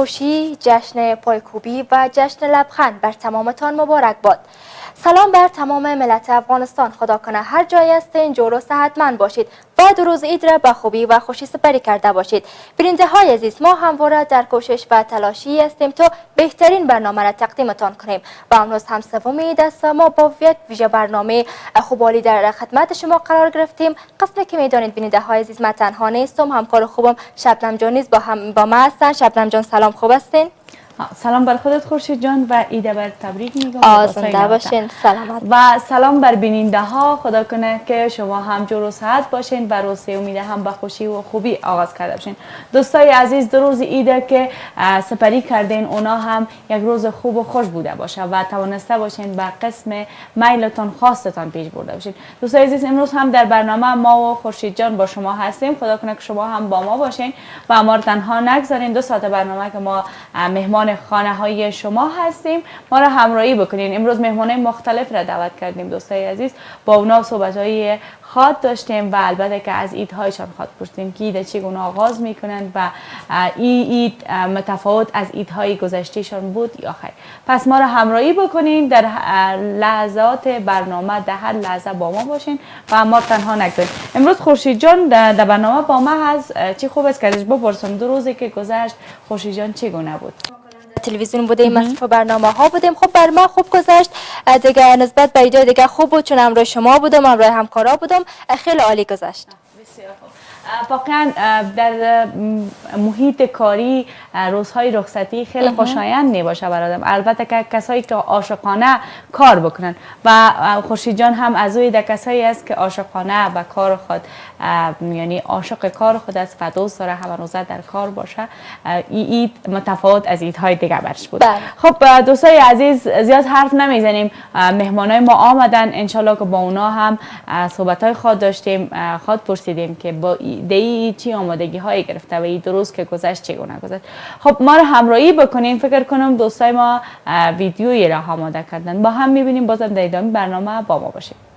خوشی، جشن پایکوبی و جشن لبخند بر تمامتان مبارک باد. سلام بر تمام ملت افغانستان. خدا کنه هر جای هستین جور و صحتمند باشید و دو روز عید را به خوبی و خوشی سپری کرده باشید. بیننده های عزیز، ما همواره در کوشش و تلاشی هستیم تا بهترین برنامه را تقدیمتان کنیم و امروز هم سوم عید است. ما با ویژه برنامه خوبالی در خدمت شما قرار گرفتیم. قسمی که میدانید بیننده های عزیز، من تنها نیستم، همکار خوبم شبنم جان نیز با ما هستن. شبنم جان سلام، خوب هستین؟ سلام بر خودت خورشید جان و عید بر تبریک میگم. آزنده باشین، سلامت. و سلام بر بیننده ها. خدا کنه که شما هم جور و صحت باشین و روز امید هم به خوشی و خوبی آغاز کرده باشین. دوستای عزیز، دو روز عید که سپری کردین اونا هم یک روز خوب و خوش بوده باشه و توانسته باشین به قسم میلتون خواستتان پیش برده باشین. دوستای عزیز، امروز هم در برنامه ما و خورشید جان با شما هستیم. خدا کنه که شما هم با ما باشین و ما رو تنها نگذارین. 2 ساعت برنامه که ما مهمان خانه های شما هستیم، ما را همراهی بکنین. امروز مهمانای مختلف را دعوت کردیم دوستای عزیز، با اونا صحبت های خاص داشتیم و البته که از ایدهایشان خاطر پرسیدیم که عید چگونه آغاز میکنند و این عید متفاوت از ایدهای گذشتهشان بود یا خیر. پس ما را همراهی بکنین در لحظات برنامه، در هر لحظه با ما باشین و ما تنها نگذارین. امروز خورشید جان در برنامه با ما هست. چی خوب است که ازش بپرسم 2 روزی که گذشت خورشید جان چگونه بود؟ تلویزیون بودیم، مصرف برنامه ها بودیم. خب بر ما خوب گذشت دیگه، نسبت به ایده دیگه خوب بود، چون همراه شما بودم، همراه همکارا بودم، خیلی عالی گذشت. بسیار خوب. واقعا در محیط کاری روزهای رخصتی خیلی خوشایند نباشه برادم، البته که کسایی که عاشقانه کار بکنن و خورشید جان هم از اوی کسایی است که عاشقانه به کار خود، یعنی عاشق کار خود است و دوست داره همه روزه در کار باشه. عید متفاوت از عیدهای دیگه برش بود. خب دوستای عزیز، زیاد حرف نمیزنیم، مهمانای ما آمدن، انشالله که با اونا هم صحبتای خود داشتیم، خود پرسیدیم که با دی چی آمادگی هایی گرفته و این 2 روز که گذشت چگونه گذشت. خب ما رو همراهی بکنین. فکر کنم دوستای ما ویدیویی را آماده کردن، با هم میبینیم. بازم در ادامه برنامه با ما باشید.